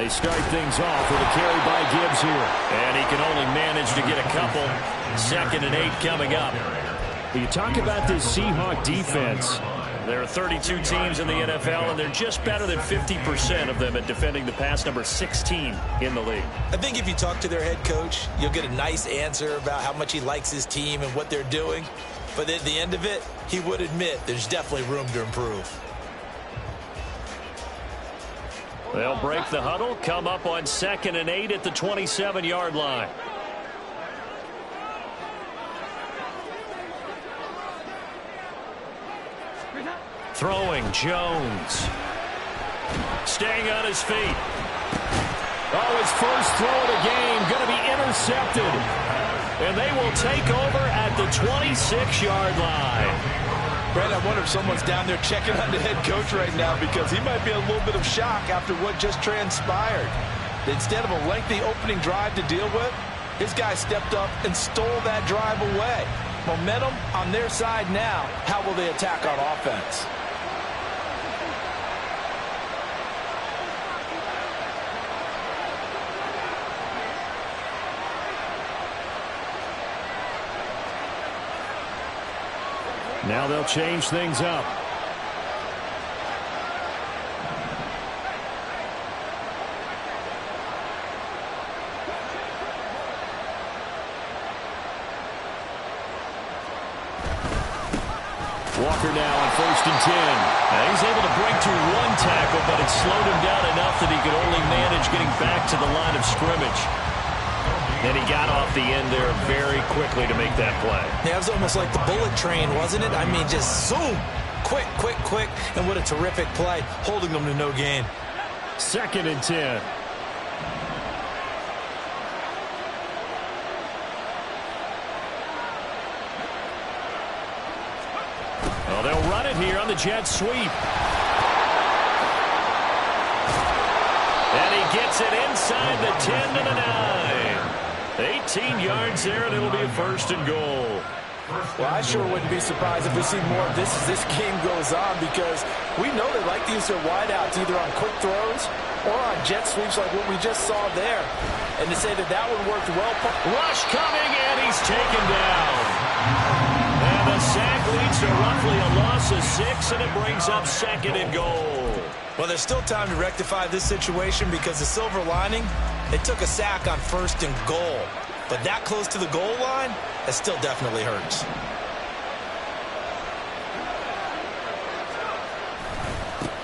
They start things off with a carry by Gibbs here. And he can only manage to get a couple. 2nd and 8 coming up. You talk about this Seahawk defense. There are 32 teams in the NFL, and they're just better than 50% of them at defending the pass, number 16 in the league. I think if you talk to their head coach, you'll get a nice answer about how much he likes his team and what they're doing. But at the end of it, he would admit there's definitely room to improve. They'll break the huddle, come up on 2nd and 8 at the 27-yard line. Throwing, Jones. Staying on his feet. Oh, his first throw of the game going to be intercepted. And they will take over at the 26-yard line. Brent, I wonder if someone's down there checking on the head coach right now, because he might be in a little bit of shock after what just transpired. Instead of a lengthy opening drive to deal with, his guy stepped up and stole that drive away. Momentum on their side now. How will they attack on offense? Now they'll change things up. Walker now on 1st and 10. Now he's able to break through one tackle, but it slowed him down enough that he could only manage getting back to the line of scrimmage. Then he got off the end there very quickly to make that play. Yeah, it was almost like the bullet train, wasn't it? I mean, just zoom. Quick, quick, quick. And what a terrific play, holding them to no gain. 2nd and 10. Well, they'll run it here on the jet sweep. And he gets it inside the 10 to the 9. 18 yards there, and it'll be a 1st and goal. Well, I sure wouldn't be surprised if we see more of this as this game goes on, because we know they like to use their wideouts either on quick throws or on jet sweeps like what we just saw there. And to say that that one worked well. Rush coming, and he's taken down. And the sack leads to roughly a loss of 6, and it brings up 2nd and goal. Well, there's still time to rectify this situation, because the silver lining, they took a sack on 1st and goal. But that close to the goal line, that still definitely hurts.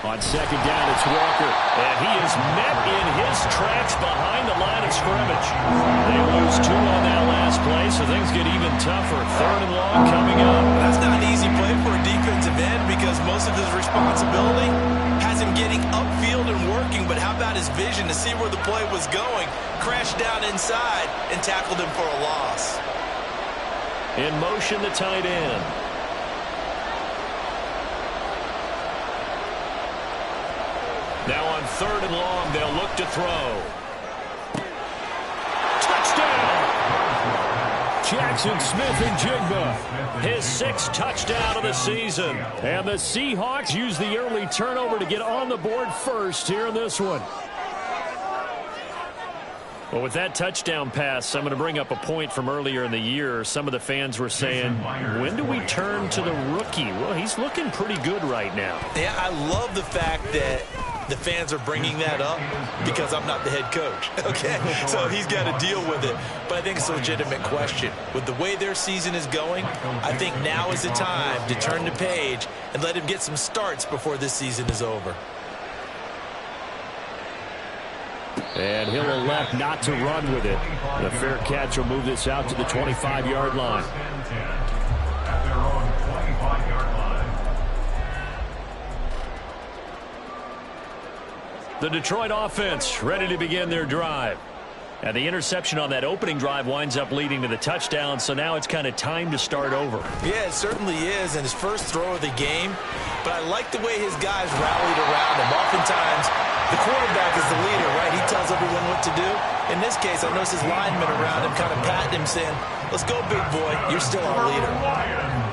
On 2nd down, it's Walker. And he is met in his tracks behind the line of scrimmage. They lose 2 on that last play, so things get even tougher. 3rd and long coming up. That's not an easy play for a defensive end, because most of his responsibility has him getting upfield and working. But how about his vision to see where the play was going? Crashed down inside and tackled him for a loss. In motion, the tight end. Now on 3rd and long, they'll look to throw. Touchdown! Jackson Smith-Njigba. His 6th touchdown of the season. And the Seahawks use the early turnover to get on the board first here in this one. Well, with that touchdown pass, I'm going to bring up a point from earlier in the year. Some of the fans were saying, when do we turn to the rookie? Well, he's looking pretty good right now. Yeah, I love the fact that the fans are bringing that up, because I'm not the head coach, okay? So he's got to deal with it. But I think it's a legitimate question. With the way their season is going, I think now is the time to turn the page and let him get some starts before this season is over. And he'll elect not to run with it. The fair catch will move this out to the 25-yard line. The Detroit offense ready to begin their drive. And the interception on that opening drive winds up leading to the touchdown, so now it's kind of time to start over. Yeah, it certainly is, and his first throw of the game. But I like the way his guys rallied around him. Oftentimes, the quarterback is the leader, right? He tells everyone what to do. In this case, I noticed his linemen around him kind of patting him, saying, let's go, big boy. You're still our leader.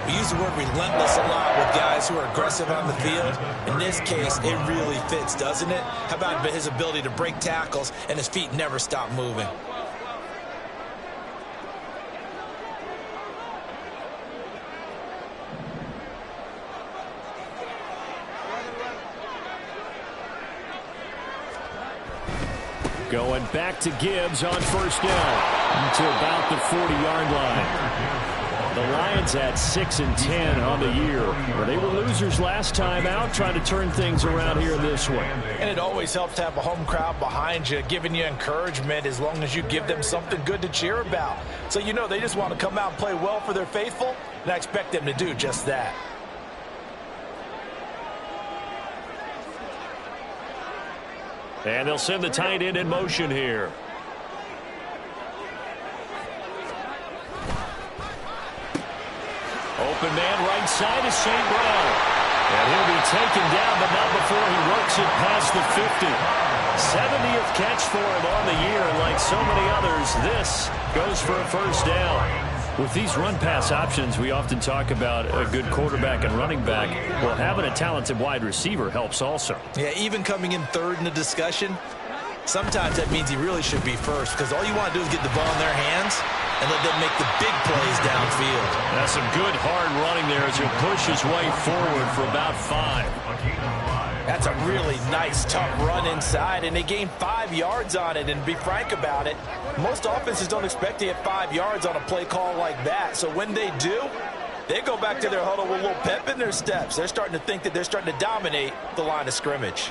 We use the word relentless a lot with guys who are aggressive on the field. In this case, it really fits, doesn't it? How about his ability to break tackles and his feet never stop moving? Going back to Gibbs on first down to about the 40-yard line. The Lions had 6 and 10 on the year. They were losers last time out, trying to turn things around here in this one. And it always helps to have a home crowd behind you, giving you encouragement as long as you give them something good to cheer about. So you know they just want to come out and play well for their faithful, and I expect them to do just that. And they'll send the tight end in motion here. Open man right side is St. Brown. And he'll be taken down, but not before he works it past the 50. 70th catch for him on the year, and like so many others, this goes for a first down. With these run-pass options, we often talk about a good quarterback and running back. Well, having a talented wide receiver helps also. Yeah, even coming in third in the discussion, sometimes that means he really should be first, because all you want to do is get the ball in their hands and let them make the big plays downfield. That's some good hard running there as he'll push his way forward for about 5. That's a really nice, tough run inside, and they gained 5 yards on it. And to be frank about it, most offenses don't expect to get 5 yards on a play call like that. So when they do, they go back to their huddle with a little pep in their steps. They're starting to think that they're starting to dominate the line of scrimmage.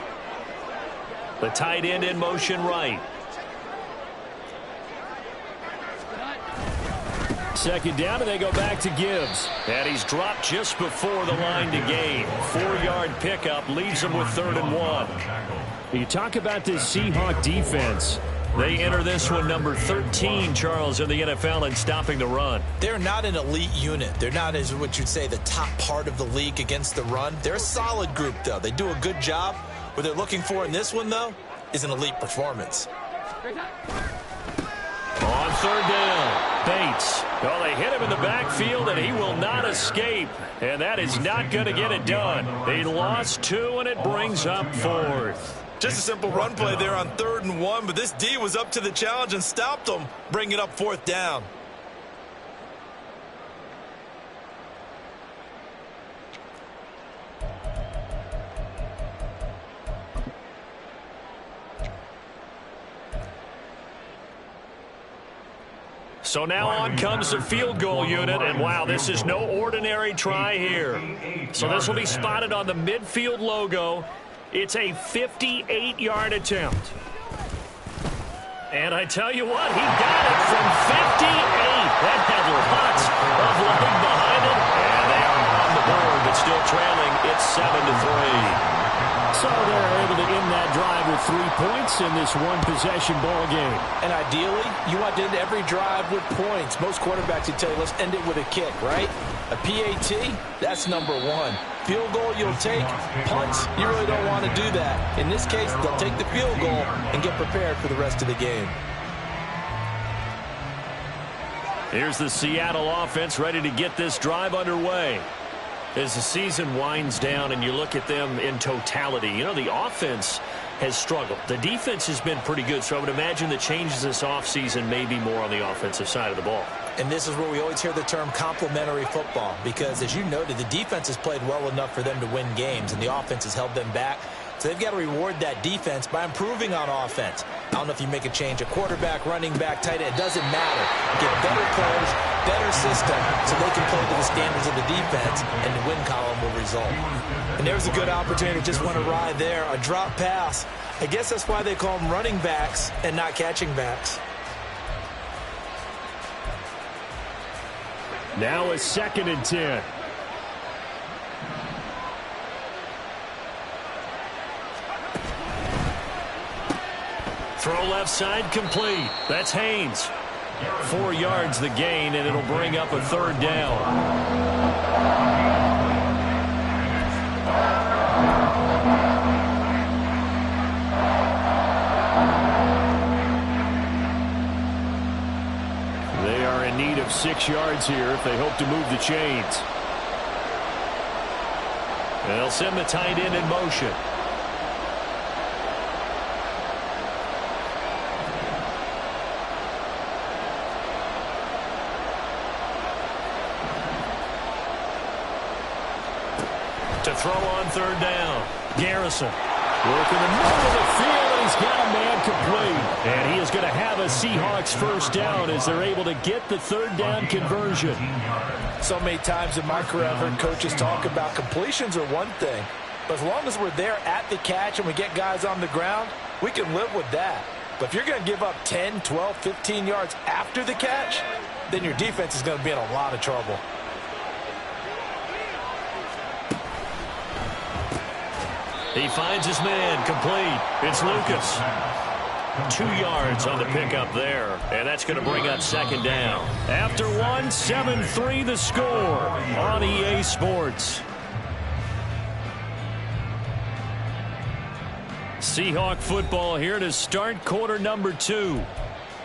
The tight end in motion right. Second down, and they go back to Gibbs. And he's dropped just before the line to gain. 4-yard pickup leaves him with 3rd and 1. You talk about this Seahawk defense. They enter this one number 13, Charles, in the NFL in stopping the run. They're not an elite unit. They're not, as what you'd say, the top part of the league against the run. They're a solid group, though. They do a good job. What they're looking for in this one, though, is an elite performance. On 3rd down, Bates. Well, they hit him in the backfield, and he will not escape. And that is not going to get it done. They lost 2, and it brings up 4th. Just a simple run play there on 3rd and 1, but this D was up to the challenge and stopped them, bringing up 4th down. So now on comes the field goal unit, and wow, this is no ordinary try here. So this will be spotted on the midfield logo. It's a 58-yard attempt. And I tell you what, he got it from 58. That had lots of leg behind it. And they are on the board, but still trailing. It's 7-3. So they're able to end that drive with 3 points in this one-possession ball game. And ideally, you want to end every drive with points. Most quarterbacks would tell you, let's end it with a kick, right? A PAT, that's number 1. Field goal you'll take. Punts, you really don't want to do that. In this case, they'll take the field goal and get prepared for the rest of the game. Here's the Seattle offense ready to get this drive underway. As the season winds down and you look at them in totality, you know, the offense has struggled. The defense has been pretty good, so I would imagine the changes this offseason may be more on the offensive side of the ball. And this is where we always hear the term complementary football, because as you noted, the defense has played well enough for them to win games, and the offense has held them back. So they've got to reward that defense by improving on offense. I don't know if you make a change, a quarterback, running back, tight end, it doesn't matter. Get better players, better system, so they can play to the standards of the defense, and the win column will result. And there's a good opportunity to just want to ride there, a drop pass. I guess that's why they call them running backs and not catching backs. Now a 2nd and 10. Throw left side complete. That's Haynes. 4 yards the gain, and it'll bring up a 3rd down. They are in need of 6 yards here if they hope to move the chains. They'll send the tight end in motion. To throw on third down. Garrison working the middle of the field, and he's got a man complete. And he is going to have a Seahawks first down as they're able to get the third down conversion. So many times in my career I've heard coaches talk about completions are one thing, but as long as we're there at the catch and we get guys on the ground, we can live with that. But if you're going to give up 10, 12, 15 yards after the catch, then your defense is going to be in a lot of trouble. He finds his man complete. It's Lucas. 2 yards on the pickup there, and that's going to bring up second down. After 1, 7-3 the score on EA Sports. Seahawk football here to start quarter number 2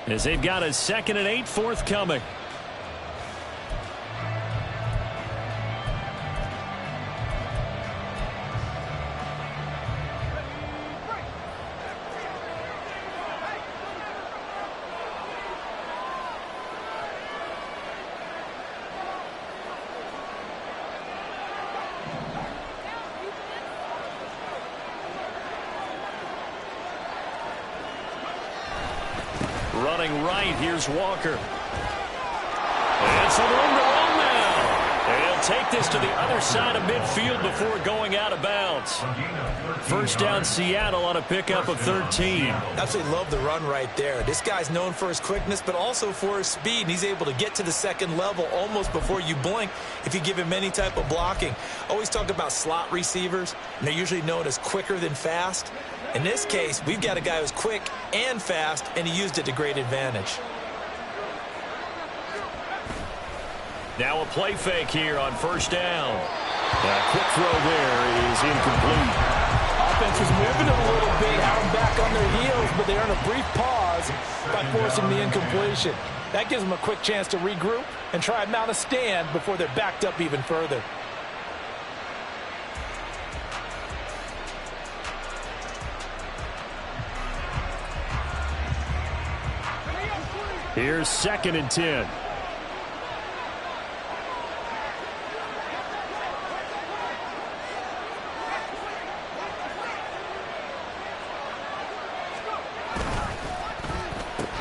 as they've got a 2nd and 8 forthcoming. Running right, here's Walker. And some room to run now. And he'll take this to the other side of midfield before going out of bounds. First down, Seattle on a pickup of 13. Absolutely love the run right there. This guy's known for his quickness, but also for his speed. And he's able to get to the second level almost before you blink if you give him any type of blocking. Always talk about slot receivers, and they're usually known as quicker than fast. In this case, we've got a guy who's quick and fast, and he used it to great advantage. Now a play fake here on first down. A quick throw there is incomplete. Offense was moving a little bit, had them back on their heels, but they earned a brief pause by forcing the incompletion. That gives them a quick chance to regroup and try and mount a stand before they're backed up even further. Here's 2nd and 10.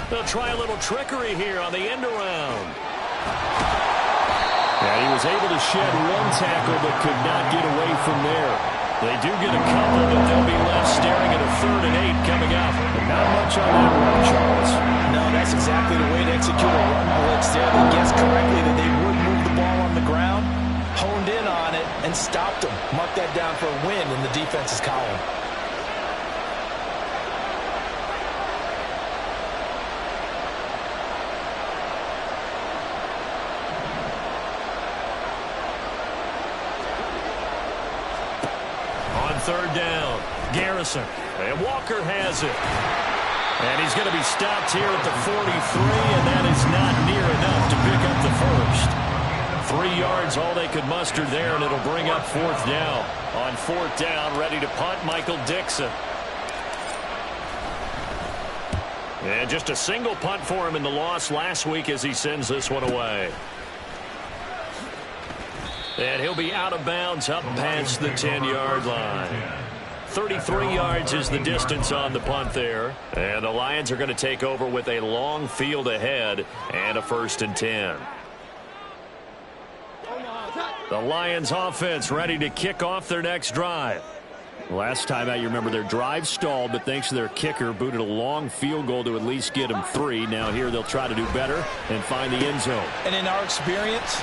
They'll try a little trickery here on the end around. And he was able to shed one tackle but could not get away from there. They do get a couple, but they'll be left staring at a 3rd and 8 coming up. But not much on that run, Charles. No, that's exactly the way to execute a run blitz there. They guessed correctly that they would move the ball on the ground, honed in on it, and stopped them. Mark that down for a win in the defense's column. Third down, Garrison, and Walker has it. And he's going to be stopped here at the 43, and that is not near enough to pick up the first. 3 yards, all they could muster there, and it'll bring up 4th down. On 4th down, ready to punt, Michael Dixon. And just a single punt for him in the loss last week as he sends this one away. And he'll be out of bounds up past the 10-yard line. 33 yards is the distance on the punt there. And the Lions are going to take over with a long field ahead and a 1st and 10. The Lions offense ready to kick off their next drive. Last time out, you remember their drive stalled, but thanks to their kicker, booted a long field goal to at least get them 3. Now here they'll try to do better and find the end zone. And in our experience,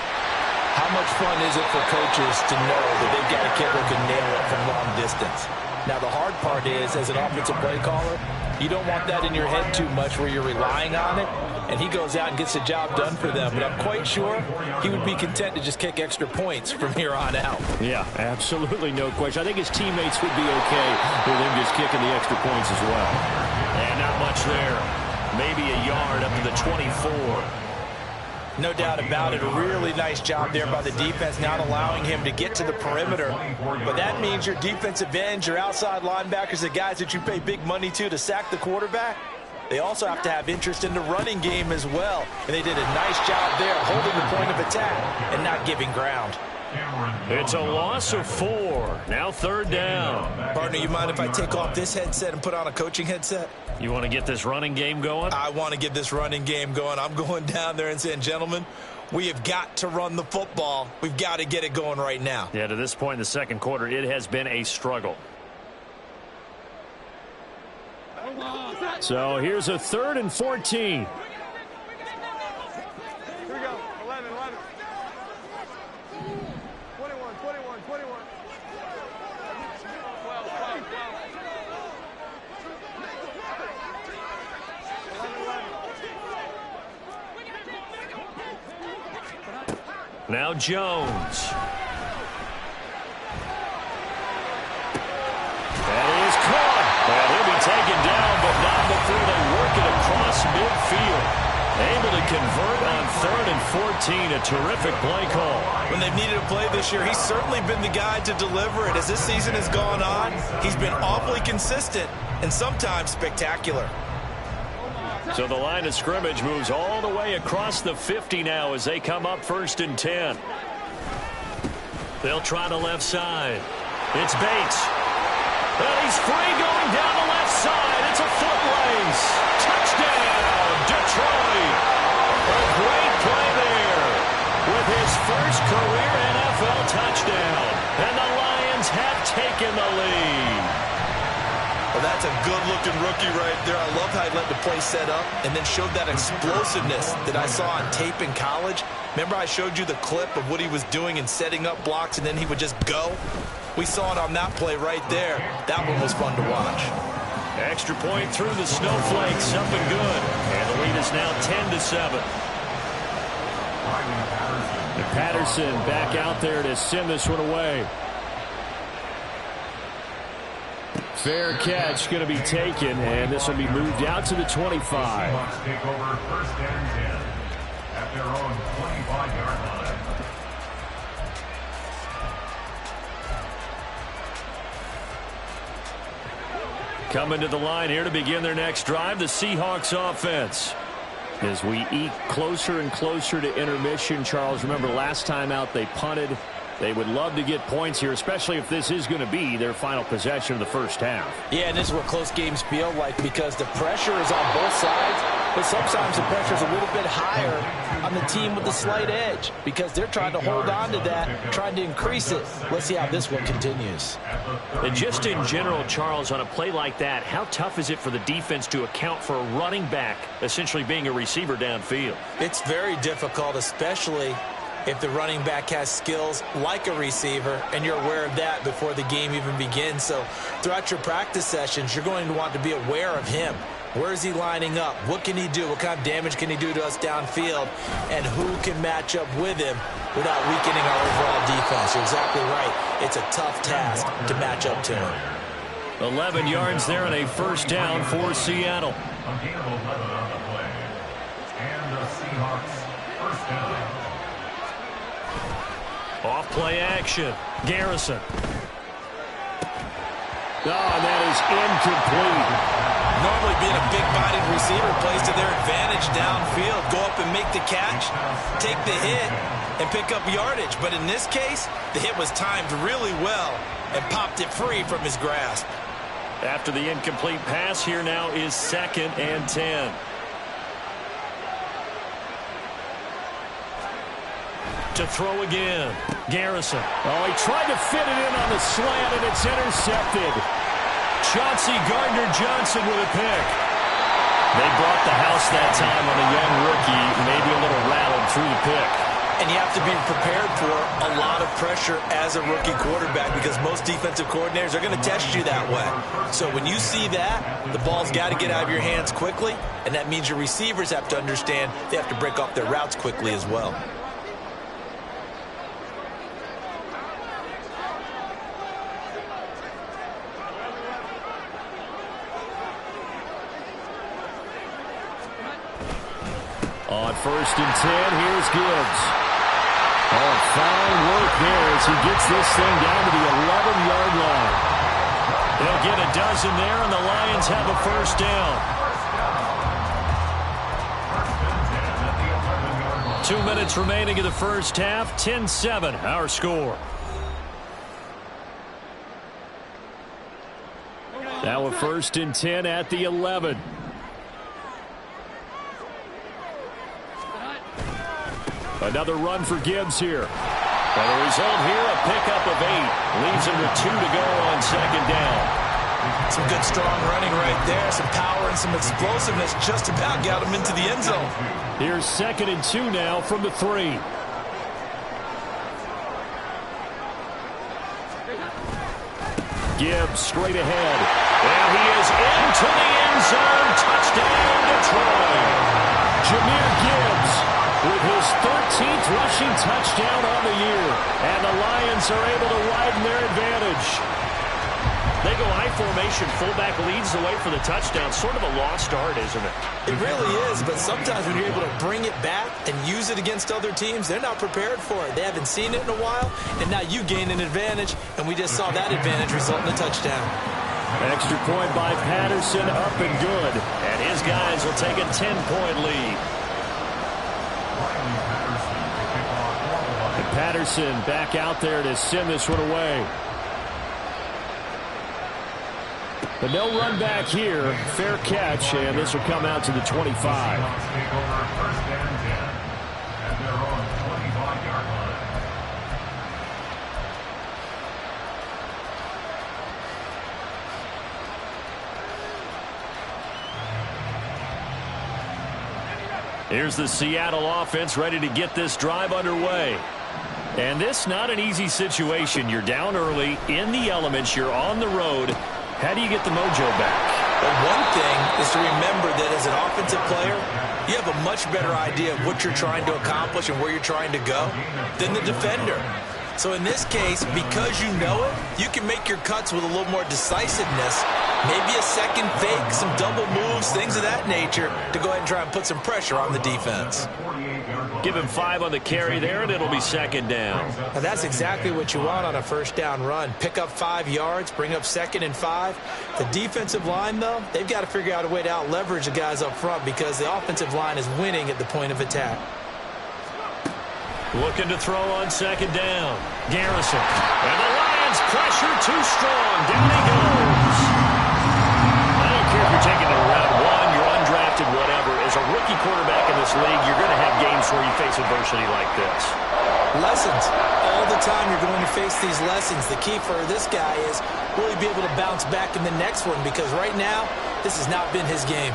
how much fun is it for coaches to know that they've got a kicker who can nail it from long distance? Now, the hard part is, as an offensive play caller, you don't want that in your head too much where you're relying on it, and he goes out and gets the job done for them. But I'm quite sure he would be content to just kick extra points from here on out. Yeah, absolutely no question. I think his teammates would be okay with him just kicking the extra points as well. And not much there. Maybe a yard up to the 24. No doubt about it. A really nice job there by the defense, not allowing him to get to the perimeter. But that means your defensive ends, your outside linebackers, the guys that you pay big money to sack the quarterback, they also have to have interest in the running game as well. And they did a nice job there holding the point of attack and not giving ground. It's a loss of 4. Now 3rd down. Partner, you mind if I take off this headset and put on a coaching headset? You want to get this running game going? I want to get this running game going. I'm going down there and saying, gentlemen, we have got to run the football. We've got to get it going right now. Yeah, to this point in the second quarter, it has been a struggle. So here's a 3rd and 14. Now Jones. That is caught. And he'll be taken down, but not before they work it across midfield. Able to convert on 3rd and 14. A terrific play call. When they've needed a play this year, he's certainly been the guy to deliver it. As this season has gone on, he's been awfully consistent and sometimes spectacular. So the line of scrimmage moves all the way across the 50 now as they come up 1st and 10. They'll try the left side. It's Bates. And he's free going down the left side. It's a foot race. Touchdown, Detroit. A great play there with his first career NFL touchdown. And the Lions have taken the lead. Well, that's a good-looking rookie right there. I love how he let the play set up and then showed that explosiveness that I saw on tape in college. Remember I showed you the clip of what he was doing and setting up blocks, and then he would just go? We saw it on that play right there. That one was fun to watch. Extra point through the snowflakes. Something good. And the lead is now 10-7. And Patterson back out there to send this one away. Fair catch going to be taken, and this will be moved out to the 25. Take over 1st and 10 at their own 25-yard line. Coming to the line here to begin their next drive, the Seahawks offense. As we eke closer and closer to intermission, Charles, remember last time out they punted. They would love to get points here, especially if this is going to be their final possession of the first half. Yeah, and this is what close games feel like because the pressure is on both sides, but sometimes the pressure is a little bit higher on the team with the slight edge because they're trying to hold on to that, trying to increase it. Let's see how this one continues. And just in general, Charles, on a play like that, how tough is it for the defense to account for a running back essentially being a receiver downfield? It's very difficult, especially if the running back has skills like a receiver, and you're aware of that before the game even begins. So throughout your practice sessions, you're going to want to be aware of him. Where is he lining up? What can he do? What kind of damage can he do to us downfield? And who can match up with him without weakening our overall defense? You're exactly right. It's a tough task to match up to him. 11 yards there and a first down for Seattle. A gain of 11 on the play. And the Seahawks first down. Off play action. Garrison. Oh, and that is incomplete. Normally being a big-bodied receiver plays to their advantage downfield. Go up and make the catch, take the hit, and pick up yardage. But in this case, the hit was timed really well and popped it free from his grasp. After the incomplete pass, here now is 2nd and 10. To throw again. Garrison. Oh, he tried to fit it in on the slant, and it's intercepted. Chauncey Gardner-Johnson with a pick. They brought the house that time on a young rookie, maybe a little rattled through the pick. And you have to be prepared for a lot of pressure as a rookie quarterback because most defensive coordinators are going to test you that way. So when you see that, the ball's got to get out of your hands quickly, and that means your receivers have to understand they have to break off their routes quickly as well. On 1st and 10, here's Gibbs. Oh, fine work there as he gets this thing down to the 11-yard line. They'll get a dozen there, and the Lions have a first down. 2 minutes remaining in the first half. 10-7, our score. Now a 1st and 10 at the 11. Another run for Gibbs here. And the result here, a pickup of 8. Leaves him with 2 to go on 2nd down. Some good, strong running right there. Some power and some explosiveness just about got him into the end zone. Here's 2nd and 2 now from the 3. Gibbs straight ahead. And he is into the end zone. Touchdown, Detroit. Jahmyr Gibbs with his 13th rushing touchdown on the year. And the Lions are able to widen their advantage. They go high formation. Fullback leads the way for the touchdown. Sort of a lost art, isn't it? It really is, but sometimes when you're able to bring it back and use it against other teams, they're not prepared for it. They haven't seen it in a while, and now you gain an advantage, and we just saw that advantage result in a touchdown. Extra point by Patterson, up and good. And his guys will take a 10-point lead. And Patterson back out there to send this one away. But no run back here. Fair catch, and this will come out to the 25. Here's the Seattle offense ready to get this drive underway. And this not an easy situation. You're down early, in the elements, you're on the road. How do you get the mojo back? Well, one thing is to remember that as an offensive player, you have a much better idea of what you're trying to accomplish and where you're trying to go than the defender. So in this case, because you know it, you can make your cuts with a little more decisiveness, maybe a second fake, some double moves, things of that nature, to go ahead and try and put some pressure on the defense. Give him 5 on the carry there, and it'll be 2nd down. Now that's exactly what you want on a first down run. Pick up 5 yards, bring up 2nd and 5. The defensive line, though, they've got to figure out a way to out-leverage the guys up front because the offensive line is winning at the point of attack. Looking to throw on 2nd down. Garrison. And the Lions pressure too strong. Down he goes. I don't care if you're taking it in round 1, you're undrafted, whatever. As a rookie quarterback in this league, you're going to have games where you face adversity like this. Lessons. All the time you're going to face these lessons. The key for this guy is will he be able to bounce back in the next one because right now, this has not been his game.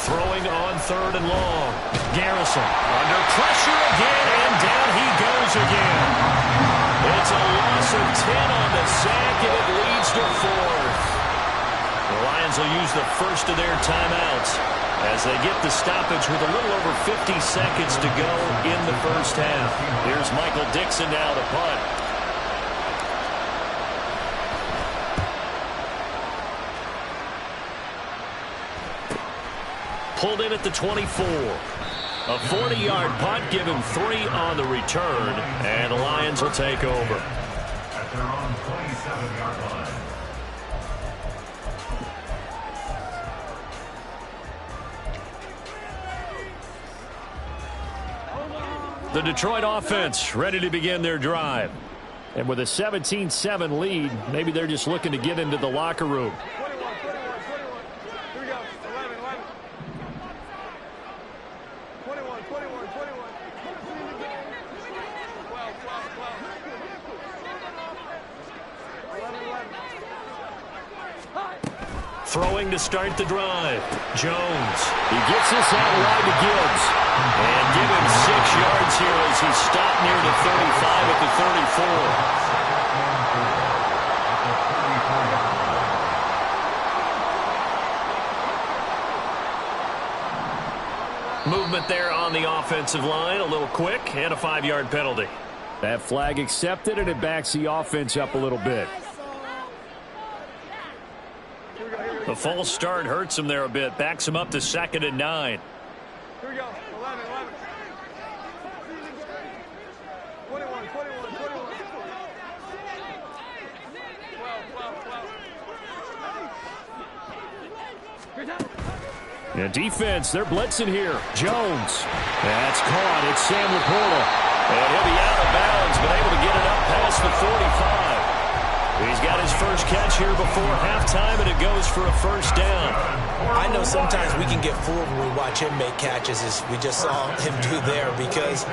Throwing on 3rd and long. Garrison under pressure again, and down he goes again. It's a loss of 10 on the sack, and it leads to 4th. The Lions will use the first of their timeouts as they get the stoppage with a little over 50 seconds to go in the first half. Here's Michael Dixon now to punt. Pulled in at the 24. A 40-yard punt, give him 3 on the return, and the Lions will take over. At their own 27-yard line. The Detroit offense ready to begin their drive. And with a 17-7 lead, maybe they're just looking to get into the locker room. Throwing to start the drive. Jones. He gets this out wide to Gibbs. And give him 6 yards here as he stopped near the 35 at the 34. Movement there on the offensive line. A little quick and a 5-yard penalty. That flag accepted, and it backs the offense up a little bit. The false start hurts him there a bit. Backs him up to 2nd and 9. Here we go. 11. 21. Yeah, defense, they're blitzing here. Jones. That's caught. It's Sam Laporta. And he'll be out of bounds, but able to get it up past the 45. He's got his first catch here before halftime, and it goes for a first down. I know sometimes we can get fooled when we watch him make catches, as we just saw him do there, because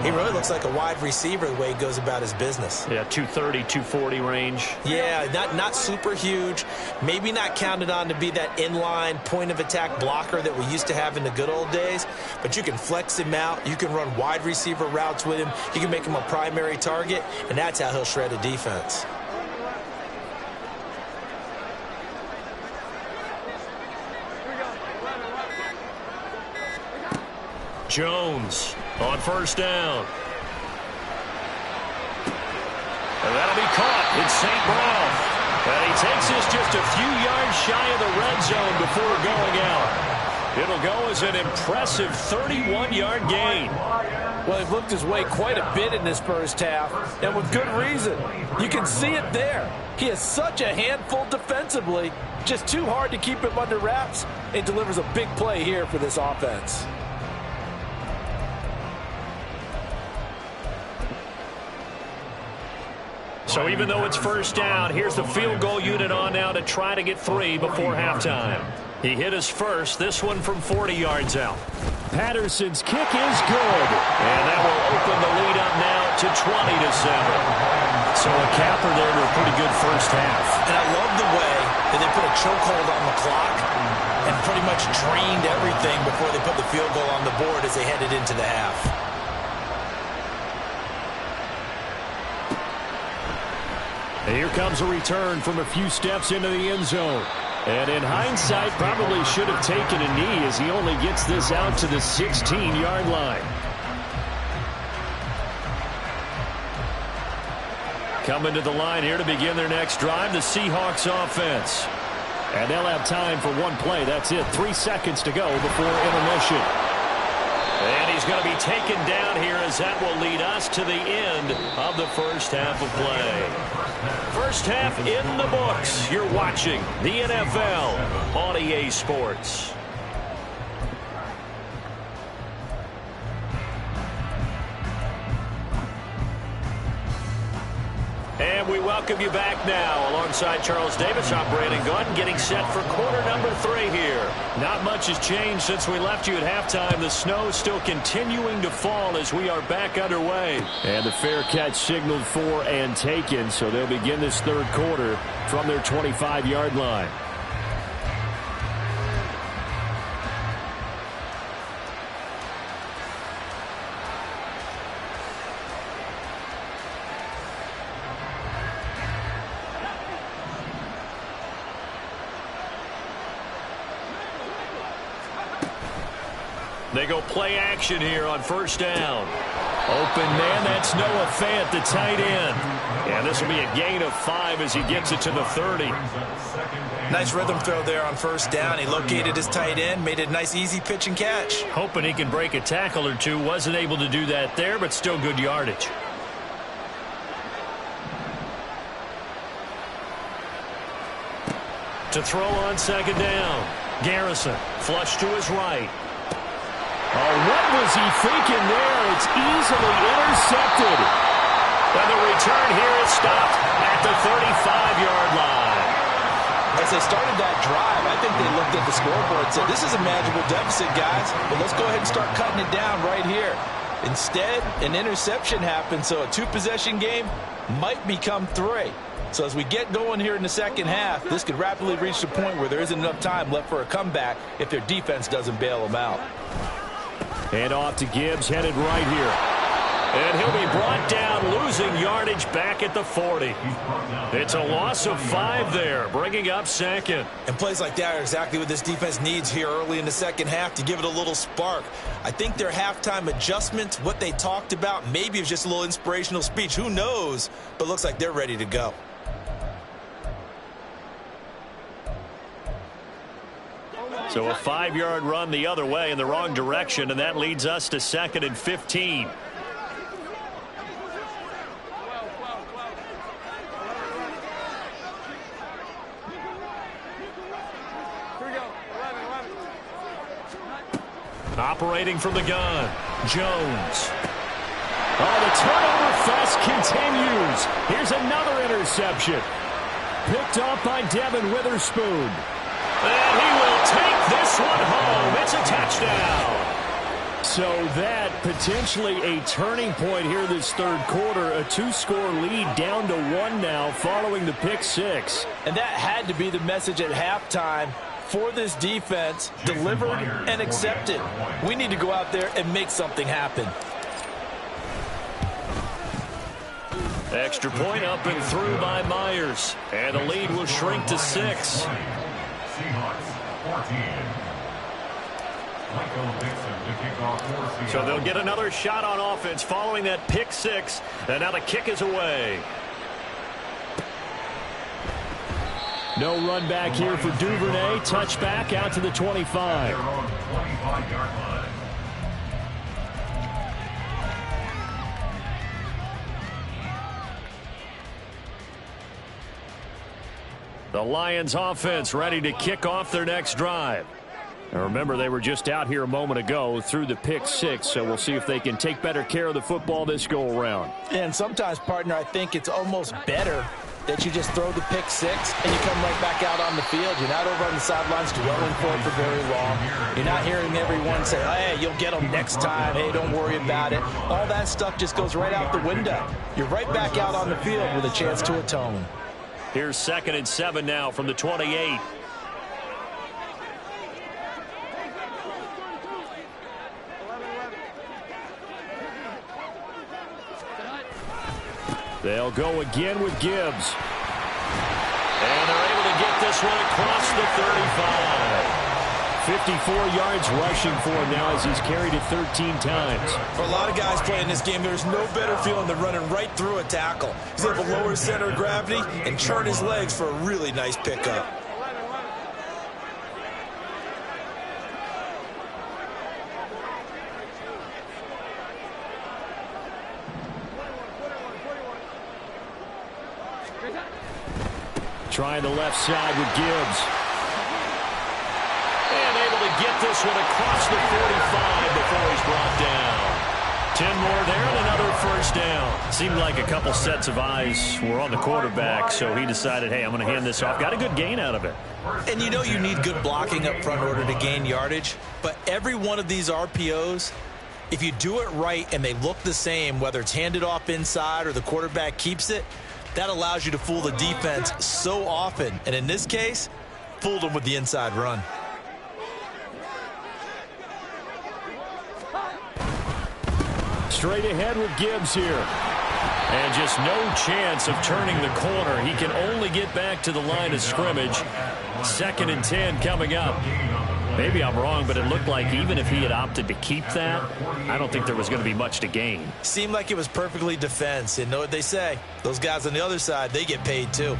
he really looks like a wide receiver the way he goes about his business. Yeah, 230, 240 range. Yeah, not super huge. Maybe not counted on to be that inline point-of-attack blocker that we used to have in the good old days, but you can flex him out. You can run wide receiver routes with him. You can make him a primary target, and that's how he'll shred a defense. Jones on first down. And that'll be caught. It's St. Brown. And he takes this just a few yards shy of the red zone before going out. It'll go as an impressive 31-yard gain. Well, he looked his way quite a bit in this first half, and with good reason. You can see it there. He is such a handful defensively, just too hard to keep him under wraps, and delivers a big play here for this offense. So even though it's first down, here's the field goal unit on now to try to get 3 before halftime. He hit us first, this one from 40 yards out. Patterson's kick is good. And that will open the lead up now to 20-7. So a capper there to a pretty good first half. And I love the way that they put a chokehold on the clock and pretty much drained everything before they put the field goal on the board as they headed into the half. And here comes a return from a few steps into the end zone. And in hindsight, probably should have taken a knee as he only gets this out to the 16-yard line. Coming to the line here to begin their next drive, the Seahawks offense. And they'll have time for one play. That's it. 3 seconds to go before intermission. And he's going to be taken down here as that will lead us to the end of the first half of play. First half in the books. You're watching the NFL on EA Sports. And we welcome you back now. Alongside Charles Davis, I'm Brandon Gaudin, getting set for quarter number 3 here. Not much has changed since we left you at halftime. The snow is still continuing to fall as we are back underway. And the fair catch signaled for and taken, so they'll begin this third quarter from their 25-yard line. They go play action here on first down. Open man, that's Noah Fant, the tight end. And this will be a gain of 5 as he gets it to the 30. Nice rhythm throw there on first down. He located his tight end, made it a nice easy pitch and catch. Hoping he can break a tackle or two. Wasn't able to do that there, but still good yardage. To throw on second down. Garrison flush to his right. Oh, what was he thinking there? It's easily intercepted. And the return here is stopped at the 35-yard line. As they started that drive, I think they looked at the scoreboard and said, this is a manageable deficit, guys, but let's go ahead and start cutting it down right here. Instead, an interception happened, so a 2-possession game might become 3. So as we get going here in the second half, this could rapidly reach the point where there isn't enough time left for a comeback if their defense doesn't bail them out. And off to Gibbs, headed right here. And he'll be brought down, losing yardage back at the 40. It's a loss of 5 there, bringing up second. And plays like that are exactly what this defense needs here early in the second half to give it a little spark. I think their halftime adjustment, what they talked about, maybe it was just a little inspirational speech. Who knows? But looks like they're ready to go. So a 5-yard run the other way in the wrong direction, and that leads us to 2nd and 15. Operating from the gun, Jones. Oh, the turnover fest continues. Here's another interception. Picked off by Devin Witherspoon. And he will take this one home. It's a touchdown. So that potentially a turning point here this third quarter. A 2-score lead down to 1 now following the pick 6. And that had to be the message at halftime for this defense, delivered and accepted. We need to go out there and make something happen. Extra point up and through by Myers. And the lead will shrink to 6. Seahawks 14. Michael Dixon to kick off for Seattle. So they'll get another shot on offense following that pick 6. And now the kick is away. No run back here for Duvernay. Touchback out to the 25. Their own 25-yard line. The Lions offense ready to kick off their next drive. Now remember, they were just out here a moment ago through the pick 6, so we'll see if they can take better care of the football this go around. And sometimes, partner, I think it's almost better that you just throw the pick 6 and you come right back out on the field. You're not over on the sidelines dwelling for it for very long. You're not hearing everyone say, hey, you'll get them next time. Hey, don't worry about it. All that stuff just goes right out the window. You're right back out on the field with a chance to atone. Here's 2nd and 7 now from the 28. They'll go again with Gibbs. And they're able to get this one across the 35. 54 yards rushing for him now as he's carried it 13 times. For a lot of guys playing this game, there's no better feeling than running right through a tackle. He's able to lower his center of gravity and churn his legs for a really nice pickup. Trying the left side with Gibbs. And able to get this one across the 45 before he's brought down. 10 more there and another first down. Seemed like a couple sets of eyes were on the quarterback, so he decided, hey, I'm going to hand this off. Got a good gain out of it. And you know you need good blocking up front in order to gain yardage, but every one of these RPOs, if you do it right and they look the same, whether it's handed off inside or the quarterback keeps it, that allows you to fool the defense so often. And in this case, fooled them with the inside run. Straight ahead with Gibbs here. And just no chance of turning the corner. He can only get back to the line of scrimmage. 2nd and 10 coming up. Maybe I'm wrong, but it looked like even if he had opted to keep that, I don't think there was going to be much to gain. Seemed like it was perfectly defense. And know what they say? Those guys on the other side, they get paid too.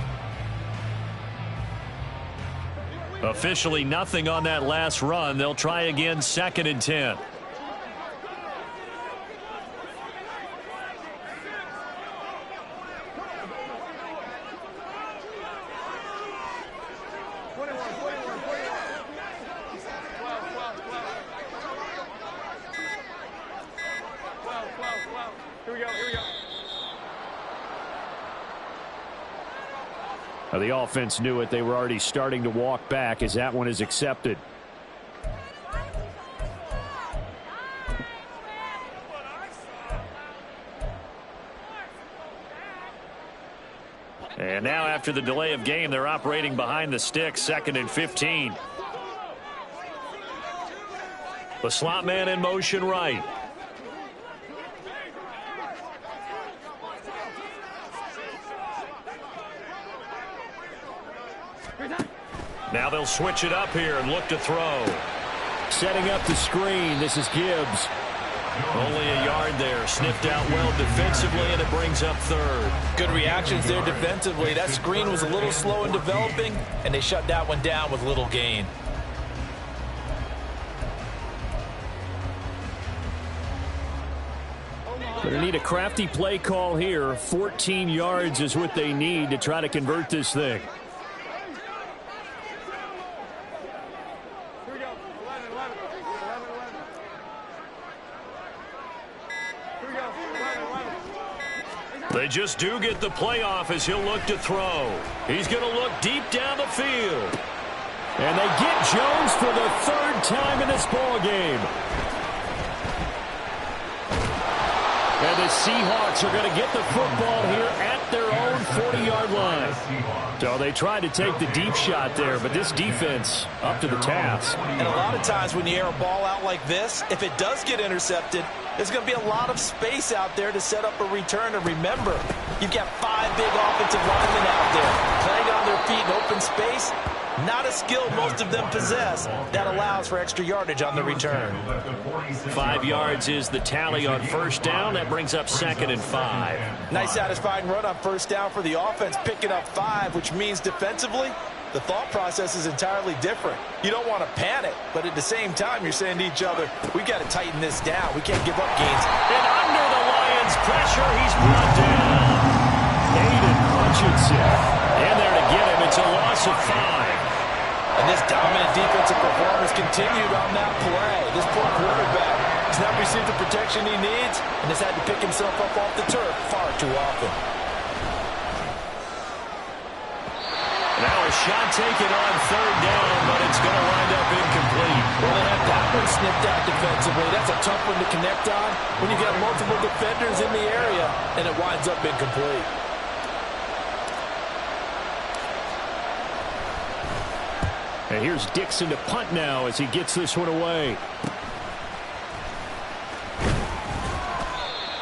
Officially nothing on that last run. They'll try again 2nd and 10. The offense knew it. They were already starting to walk back as that one is accepted. And now after the delay of game, they're operating behind the sticks, 2nd and 15. The slot man in motion right. Now they'll switch it up here and look to throw. Setting up the screen. This is Gibbs. Only a yard there. Sniffed out well defensively, and it brings up third. Good reactions there defensively. That screen was a little slow in developing, and they shut that one down with little gain. They need a crafty play call here. 14 yards is what they need to try to convert this thing. Here we go. 11, 11. 11, 11. Here we go. 11, 11. They just do get the playoff as he'll look to throw. He's going to look deep down the field. And they get Jones for the third time in this ball game. And the Seahawks are going to get the football here at their own 40-yard line. So they tried to take the deep shot there, but this defense up to the task. And a lot of times when you air a ball out like this, if it does get intercepted, there's going to be a lot of space out there to set up a return. And remember, you've got 5 big offensive linemen out there playing on their feet in open space. Not a skill most of them possess that allows for extra yardage on the return. 5 yards is the tally on first down. That brings up 2nd and 5. Nice satisfying run on first down for the offense, picking up 5, which means defensively, the thought process is entirely different. You don't want to panic, but at the same time, you're saying to each other, we've got to tighten this down. We can't give up gains. And under the Lions' pressure, he's brought down. Aiden Hutchinson. And there to get him. It's a loss of 5. And this dominant defensive performance continued on that play. This poor quarterback has not received the protection he needs and has had to pick himself up off the turf far too often. Now a shot taken on third down, but it's going to wind up incomplete. Well, they have that one snipped out defensively. That's a tough one to connect on when you got multiple defenders in the area, and it winds up incomplete. And here's Dixon to punt now as he gets this one away.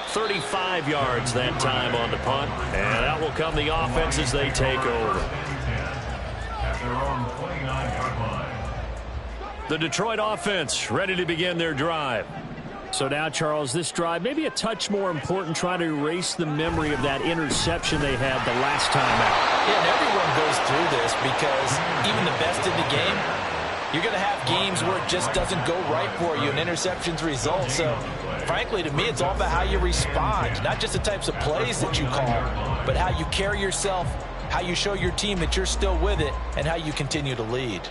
35 yards that time on the punt. And out will come the offense as they take over. At their own 29-yard line. The Detroit offense ready to begin their drive. So now, Charles, this drive maybe a touch more important, trying to erase the memory of that interception they had the last time out. Yeah, and everyone goes through this because even the best in the game, you're going to have games where it just doesn't go right for you and interceptions result. So, frankly, to me, it's all about how you respond, not just the types of plays that you call, but how you carry yourself, how you show your team that you're still with it, and how you continue to lead.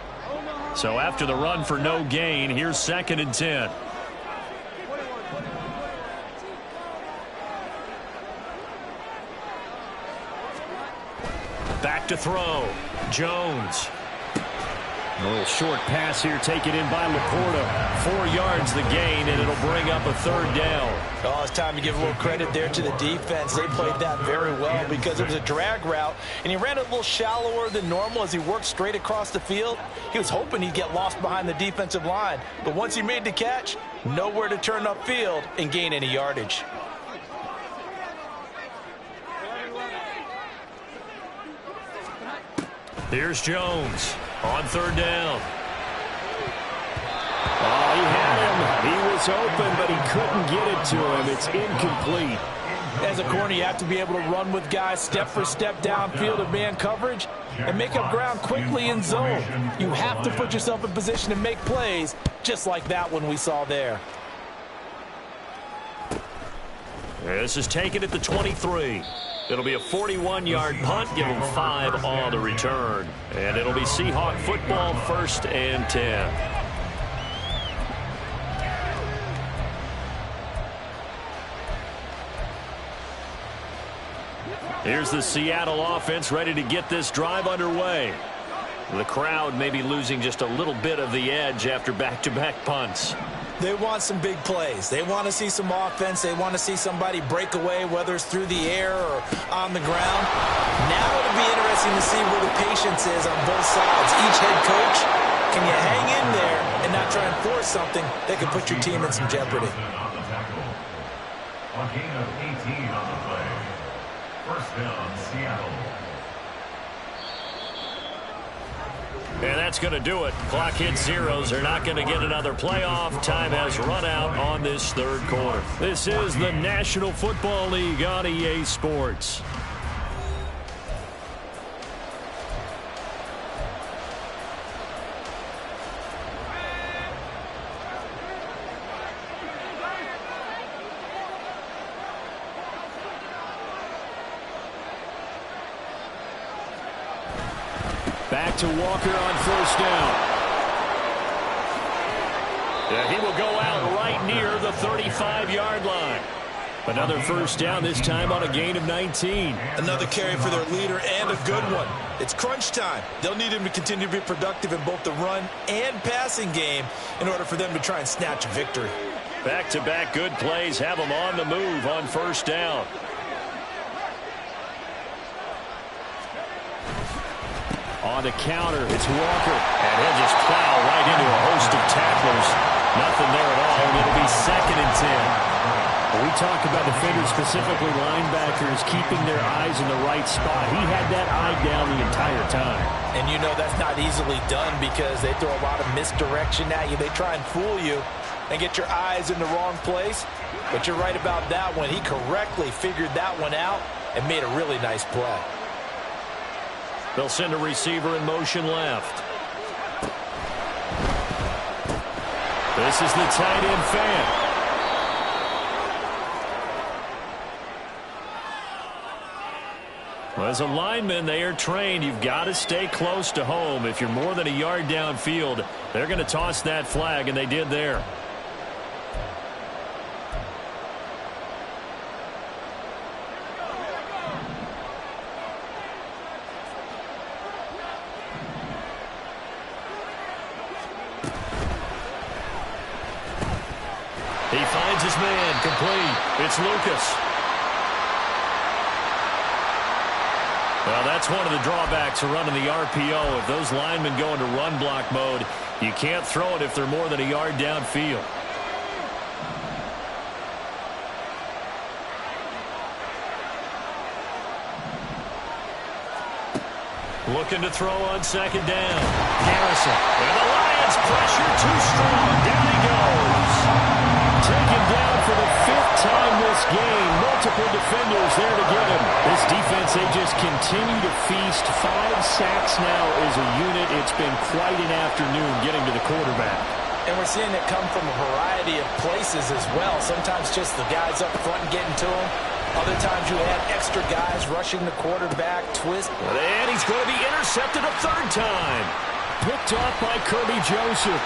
So after the run for no gain, here's 2nd and 10. Back to throw. Jones. A little short pass here taken in by Laporta. 4 yards the gain, and it'll bring up a third down. Oh, it's time to give a little credit there to the defense. They played that very well because it was a drag route, and he ran it a little shallower than normal as he worked straight across the field. He was hoping he'd get lost behind the defensive line, but once he made the catch, nowhere to turn upfield and gain any yardage. Here's Jones on third down. Oh, he had him. He was open, but he couldn't get it to him. It's incomplete. As a corner, you have to be able to run with guys step for step downfield in man coverage and make up ground quickly in zone. You have to put yourself in position to make plays, just like that one we saw there. This is taken at the 23. It'll be a 41-yard punt, give him 5 on the return. And it'll be Seahawk football, 1st and 10. Here's the Seattle offense ready to get this drive underway. The crowd may be losing just a little bit of the edge after back-to-back punts. They want some big plays. They want to see some offense. They want to see somebody break away, whether it's through the air or on the ground. Now it'll be interesting to see where the patience is on both sides. Each head coach, can you hang in there and not try and force something that could put your team in some jeopardy? A gain of 18 on the play. First down, Seattle. that's going to do it. Clock hits zeros. They're not going to get another playoff. Time has run out on this third quarter. This is the National Football League on EA Sports. Back to Walker on first down. Yeah, he will go out right near the 35-yard line. Another first down, this time on a gain of 19. Another carry for their leader and a good one. It's crunch time. They'll need him to continue to be productive in both the run and passing game in order for them to try and snatch a victory. Back-to-back good plays have them on the move on first down. On the counter, it's Walker. And he'll just plow right into a host of tacklers. Nothing there at all, and it'll be 2nd and 10. When we talk about defenders, specifically linebackers, keeping their eyes in the right spot. He had that eye down the entire time. And you know that's not easily done because they throw a lot of misdirection at you. They try and fool you and get your eyes in the wrong place. But you're right about that one. He correctly figured that one out and made a really nice play. They'll send a receiver in motion left. This is the tight end fan. Well, as a lineman, they are trained. You've got to stay close to home. If you're more than a yard downfield, they're going to toss that flag, and they did there. He finds his man, complete. It's Lucas. Well, that's one of the drawbacks of running the RPO. If those linemen go into run block mode, you can't throw it if they're more than a yard downfield. Looking to throw on 2nd down. Garrison. And the Lions pressure too strong. Down he goes. Taken down for the 5th time this game. Multiple defenders there to get him. This defense, they just continue to feast. 5 sacks now as a unit. It's been quite an afternoon getting to the quarterback. And we're seeing it come from a variety of places as well. Sometimes just the guys up front getting to him. Other times you had extra guys rushing the quarterback, twist. And he's going to be intercepted a 3rd time. Picked off by Kirby Joseph.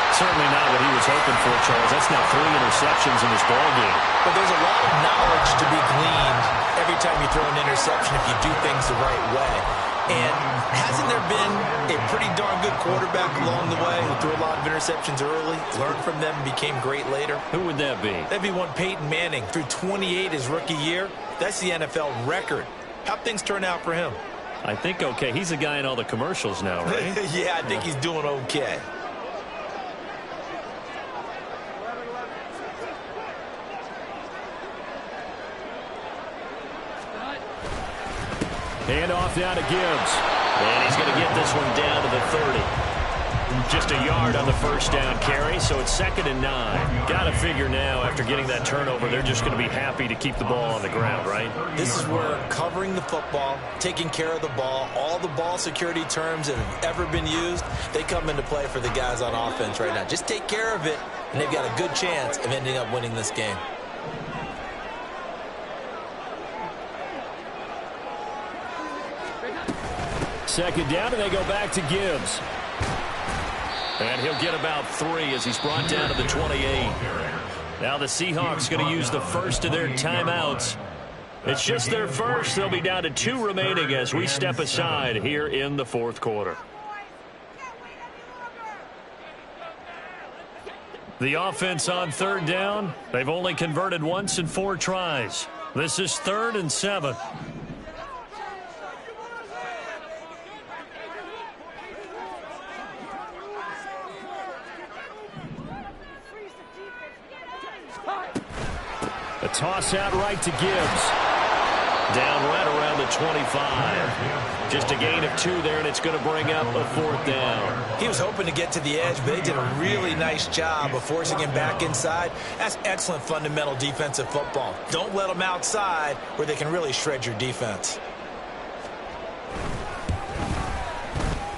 Certainly not what he was hoping for, Charles. That's now 3 interceptions in this ballgame. But there's a lot of knowledge to be gleaned every time you throw an interception if you do things the right way. And hasn't there been a pretty darn good quarterback along the way who threw a lot of interceptions early, learned from them, and became great later? Who would that be? That'd be one Peyton Manning. Threw 28 his rookie year. That's the NFL record. How'd things turn out for him? I think okay. He's the guy in all the commercials now, right? Yeah, I think he's doing okay. Hand off down to Gibbs. And he's going to get this one down to the 30. Just a yard on the first down carry, so it's 2nd and 9. Got to figure now, after getting that turnover, they're just going to be happy to keep the ball on the ground, right? This is where covering the football, taking care of the ball, all the ball security terms that have ever been used, they come into play for the guys on offense right now. Just take care of it, and they've got a good chance of ending up winning this game. Second down, and they go back to Gibbs. And he'll get about 3 as he's brought down to the 28. Now the Seahawks going to use the first of their timeouts. It's just their first. They'll be down to 2 remaining as we step aside here in the 4th quarter. The offense on 3rd down. They've only converted once in 4 tries. This is 3rd and 7. A toss out right to Gibbs. Down right around the 25. Just a gain of 2 there, and it's going to bring up a 4th down. He was hoping to get to the edge, but they did a really nice job of forcing him back inside. That's excellent fundamental defensive football. Don't let them outside where they can really shred your defense.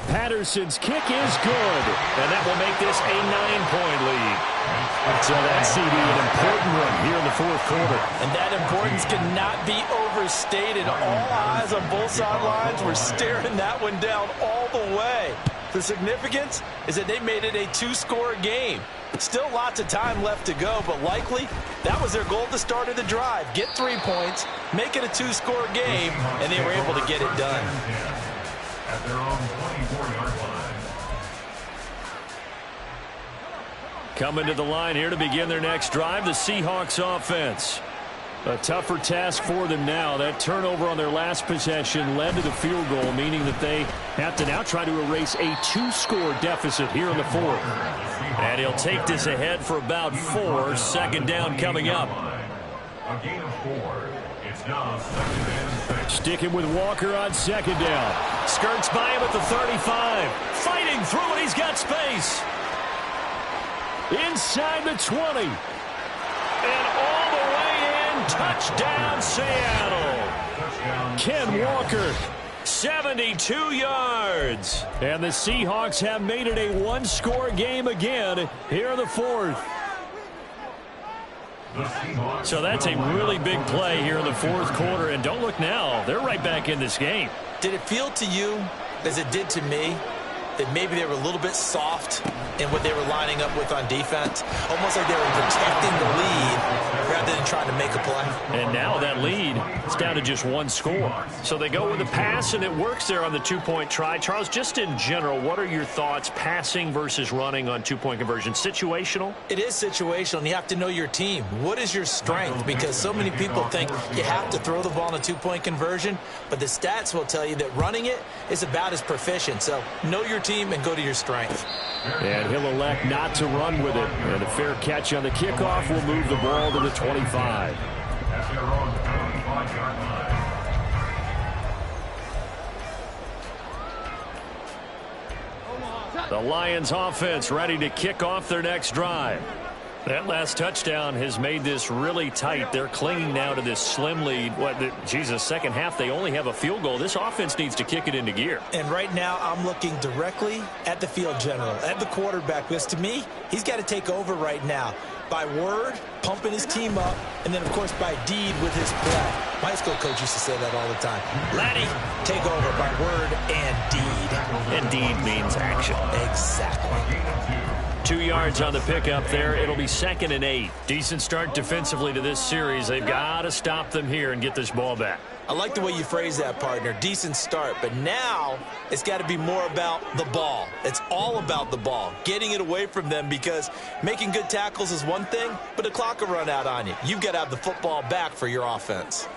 Patterson's kick is good, and that will make this a 9-point lead. So that's CD, an important one here in the 4th quarter. And that importance cannot be overstated. All eyes on both sidelines were staring that one down all the way. The significance is that they made it a 2-score game. Still lots of time left to go, but likely that was their goal at the start of the drive. Get 3 points, make it a 2-score game, and they were able to get it done. At their own 24-yard line. Coming to the line here to begin their next drive, the Seahawks offense. A tougher task for them now. That turnover on their last possession led to the field goal, meaning that they have to now try to erase a 2-score deficit here in the 4th. And he'll take this ahead for about 4. 2nd down coming up. A gain of 4. It's now 2nd and 6. Sticking with Walker on 2nd down. Skirts by him at the 35. Fighting through it. He's got space. Inside the 20. And all the way in. Touchdown, Seattle. Ken Walker, 72 yards. And the Seahawks have made it a 1-score game again here in the 4th. So that's a really big play here in the 4th quarter. And don't look now. They're right back in this game. Did it feel to you, as it did to me, that maybe they were a little bit soft in what they were lining up with on defense? Almost like they were protecting the lead rather than trying to make a play. And now that lead is down to just 1 score. So they go with the pass, and it works there on the 2-point try. Charles, just in general, what are your thoughts passing versus running on 2-point conversion? Situational? It is situational, and you have to know your team. What is your strength? Because so many people think you have to throw the ball in a 2-point conversion, but the stats will tell you that running it is about as proficient. So know your team and go to your strength. And he'll elect not to run with it. And a fair catch on the kickoff will move the ball to the 25. At their own 25-yard line. The Lions offense ready to kick off their next drive. That last touchdown has made this really tight. They're clinging now to this slim lead. Second half, they only have a field goal. This offense needs to kick it into gear. And right now, I'm looking directly at the field general, at the quarterback, because to me, he's got to take over right now. By word, pumping his team up, and then, of course, by deed with his play. My high school coach used to say that all the time. Laddie, take over by word and deed. And deed means action. Exactly. 2 yards on the pickup there. It'll be 2nd and 8. Decent start defensively to this series. They've got to stop them here and get this ball back. I like the way you phrase that, partner. Decent start. But now it's got to be more about the ball. It's all about the ball. Getting it away from them, because making good tackles is one thing, but the clock will run out on you. You've got to have the football back for your offense.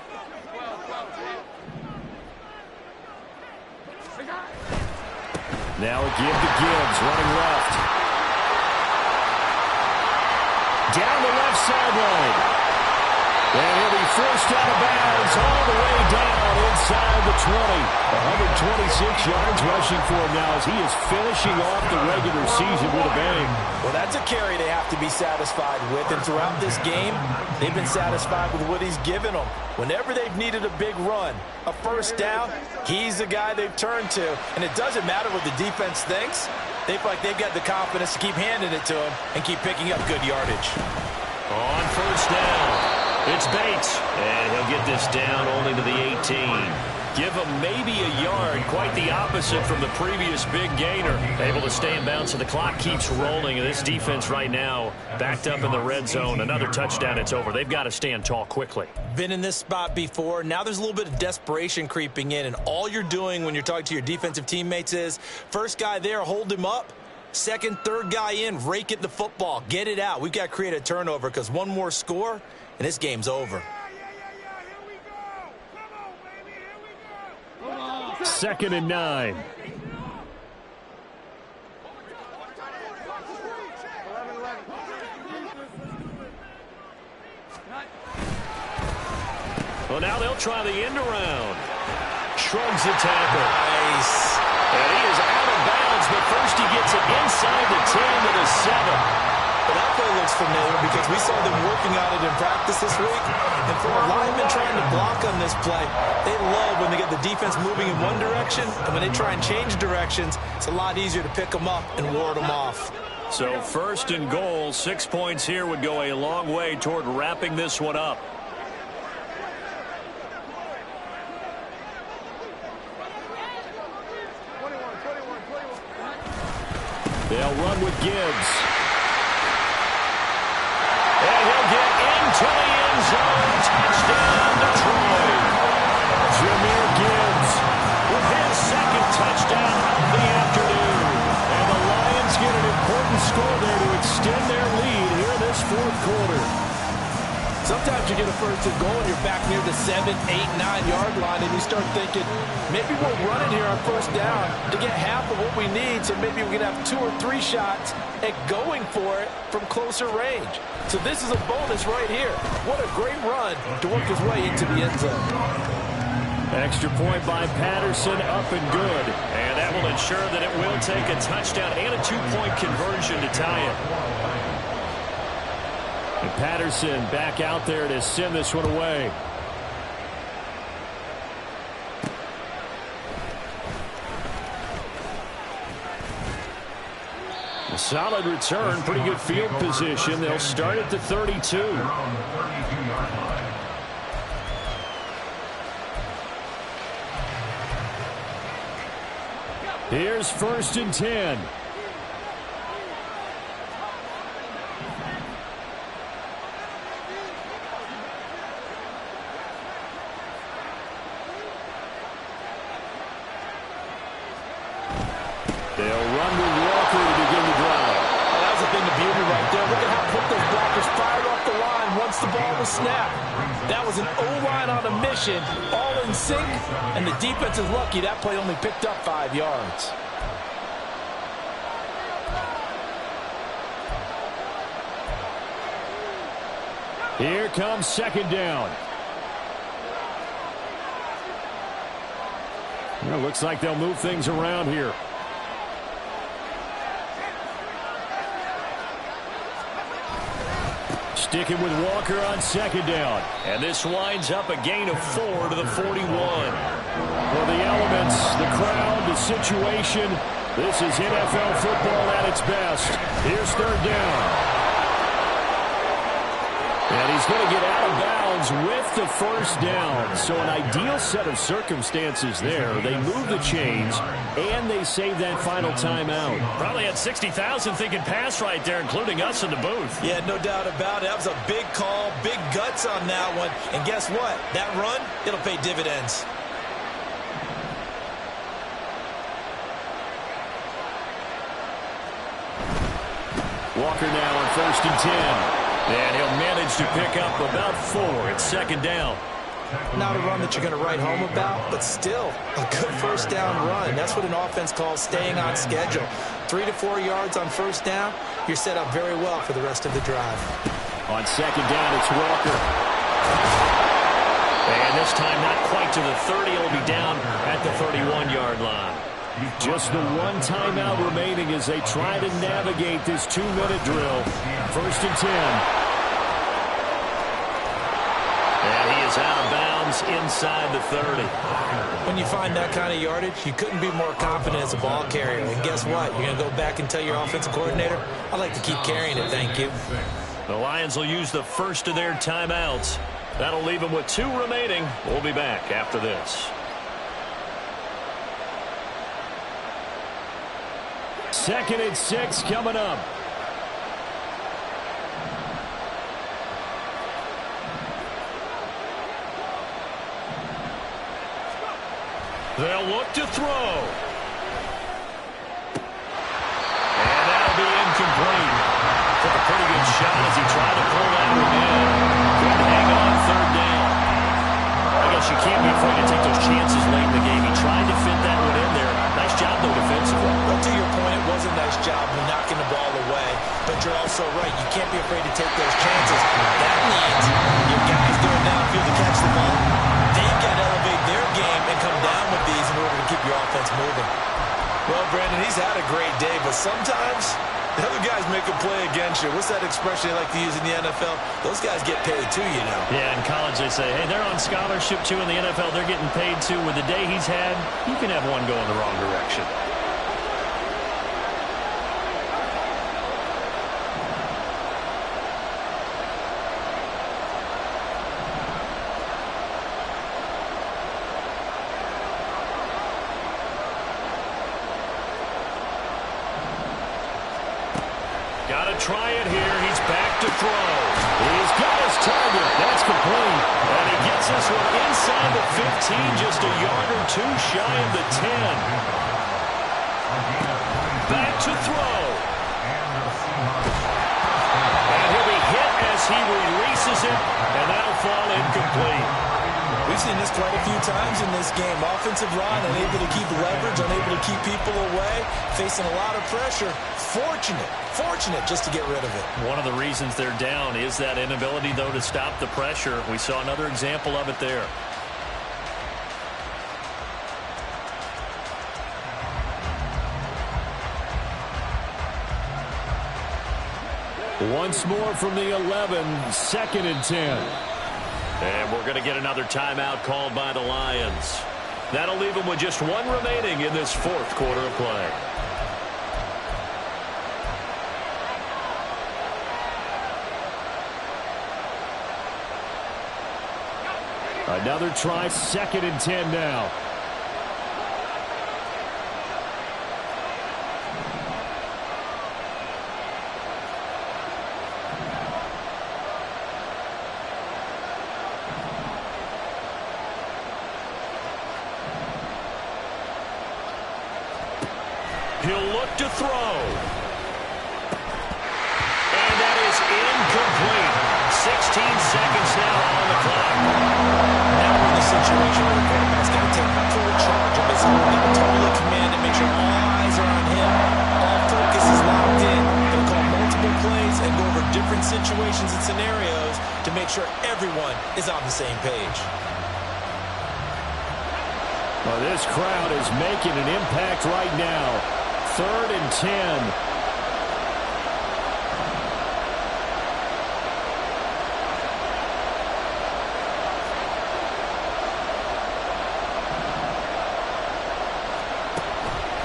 Now a give to Gibbs, running left. Down the left sideline. And he'll be forced out of bounds all the way down inside the 20. 126 yards rushing for him now as he is finishing off the regular season with a bang. Well, that's a carry they have to be satisfied with. And throughout this game, they've been satisfied with what he's given them. Whenever they've needed a big run, a first down, he's the guy they've turned to. And it doesn't matter what the defense thinks. They feel like they've got the confidence to keep handing it to him and keep picking up good yardage. On first down, it's Bates. And he'll get this down only to the 18. Give him maybe a yard, quite the opposite from the previous big gainer. Able to stay in bounds, so the clock keeps rolling. And this defense right now backed up in the red zone. Another touchdown, it's over. They've got to stand tall quickly. Been in this spot before. Now there's a little bit of desperation creeping in, and all you're doing when you're talking to your defensive teammates is, first guy there, hold him up. Second, third guy in, rake at the football. Get it out. We've got to create a turnover, because one more score, and this game's over. 2nd and 9. Well, now they'll try the end around. Shrugs the tackle. Nice. And he is out of bounds, but first he gets it inside the 10 to the 7. But that play looks familiar because we saw them working on it in practice this week. And for a lineman trying to block on this play, they love when they get the defense moving in one direction. And when they try and change directions, it's a lot easier to pick them up and ward them off. So first and goal, 6 points here would go a long way toward wrapping this one up. They'll run with Gibbs. And he'll get into the end zone. Touchdown, Detroit. Jahmyr Gibbs with his second touchdown of the afternoon. And the Lions get an important score there to extend their lead here in this fourth quarter. Sometimes you get a first and goal and you're back near the 7, 8, 9-yard line and you start thinking, maybe we'll run it here on first down to get half of what we need, so maybe we can have 2 or 3 shots at going for it from closer range. So this is a bonus right here. What a great run to work his way into the end zone. Extra point by Patterson, up and good. And that will ensure that it will take a touchdown and a 2-point conversion to tie it. And Patterson back out there to send this one away. A solid return, pretty good field position. They'll start at the 32. Here's first and 10. They'll run with Walker to begin the drive. Oh, that was a thing of beauty right there. Look at how quick those blockers fired off the line once the ball was snapped. That was an O-line on a mission, all in sync, and the defense is lucky that play only picked up 5 yards. Here comes second down. It looks like they'll move things around here. Sticking with Walker on second down. And this winds up a gain of 4 to the 41. Well, the elements, the crowd, the situation, this is NFL football at its best. Here's third down. And he's going to get out of bounds with the first down. So an ideal set of circumstances there. They move the chains, and they save that final timeout. Probably had 60,000 thinking pass right there, including us in the booth. Yeah, no doubt about it. That was a big call, big guts on that one. And guess what? That run, it'll pay dividends. Walker now on first and 10. And he'll manage to pick up about 4 at second down. Not a run that you're going to write home about, but still a good first down run. That's what an offense calls staying on schedule. 3 to 4 yards on first down, you're set up very well for the rest of the drive. On second down, it's Walker. And this time not quite to the 30. It'll be down at the 31-yard line. Just the one timeout remaining as they try to navigate this 2-minute drill. First and 10. And he is out of bounds inside the 30. When you find that kind of yardage, you couldn't be more confident as a ball carrier. And guess what? You're going to go back and tell your offensive coordinator, I'd like to keep carrying it, thank you. The Lions will use the first of their timeouts. That'll leave them with 2 remaining. We'll be back after this. Second and 6 coming up. They'll look to throw. And that'll be incomplete. Took a pretty good shot as he tried to pull that one in. Couldn't hang on third down. I guess you can't be afraid to take those chances late in the game. He tried to fit that one in there. Nice job, though, defensively. Well, to your point, it was a nice job of knocking the ball away. But you're also right. You can't be afraid to take those chances. That means your guys going downfield to catch the ball. down with these in order to keep your offense moving. Well, Brandon, he's had a great day, but sometimes the other guys make a play against you. What's that expression they like to use in the NFL? Those guys get paid too, you know. Yeah, in college they say, hey, they're on scholarship too. In the NFL, they're getting paid too. With the day he's had, you can have one go in the wrong direction. Got to try it here. He's back to throw. He's got his target. That's complete. And he gets this one inside the 15, just a yard or two shy of the 10. Back to throw. And he'll be hit as he releases it, and that'll fall incomplete. We've seen this quite a few times in this game. Offensive line unable to keep leverage, unable to keep people away, facing a lot of pressure. Fortunate just to get rid of it. One of the reasons they're down is that inability, though, to stop the pressure. We saw another example of it there. Once more from the 11, 2nd and 10. And we're going to get another timeout called by the Lions. That'll leave them with just one remaining in this 4th quarter of play. Another try, 2nd and 10 now. He'll look to throw. And that is incomplete. 16 seconds now on the clock. Now we're in the situation where the quarterback's got to take full charge of his own, totally command and make sure all eyes are on him. All focus is locked in. They'll call multiple plays and go over different situations and scenarios to make sure everyone is on the same page. Well, this crowd is making an impact right now. 3rd and 10.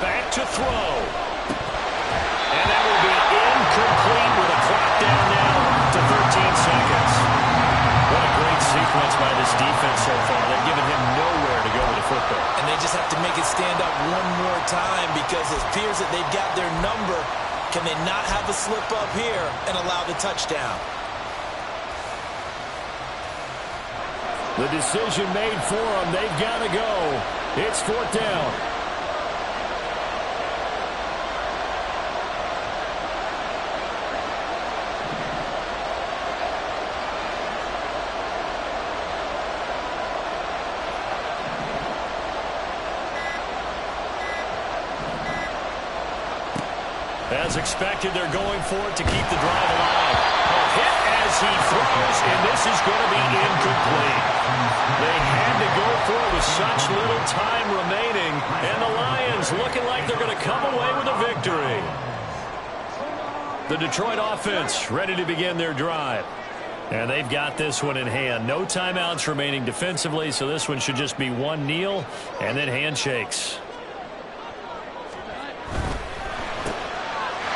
Back to throw. And that will be incomplete with a clock down now to 13 seconds. What a great sequence by this defense so far. They've given him nowhere to go with the football. And they just have to make it stand up one more time because it appears that they've got their number. Can they not have a slip up here and allow the touchdown? The decision made for them. They've got to go. It's 4th down. As expected, they're going for it to keep the drive alive. A hit as he throws, and this is going to be incomplete. They had to go for it with such little time remaining, and the Lions looking like they're going to come away with a victory. The Detroit offense ready to begin their drive. And they've got this one in hand. No timeouts remaining defensively, so this one should just be one kneel and then handshakes.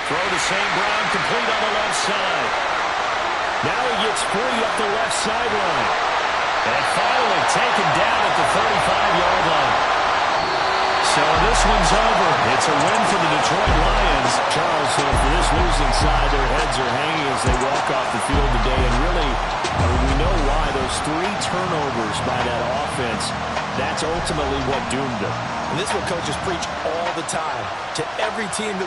Throw to St. Brown, complete on the left side. Now he gets free up the left sideline. And finally taken down at the 35-yard line. So this one's over. It's a win for the Detroit Lions. Charles, so for this losing side, their heads are hanging as they walk off the field today. And really, we know why. Those 3 turnovers by that offense, that's ultimately what doomed them. And this is what coaches preach all the time to every team that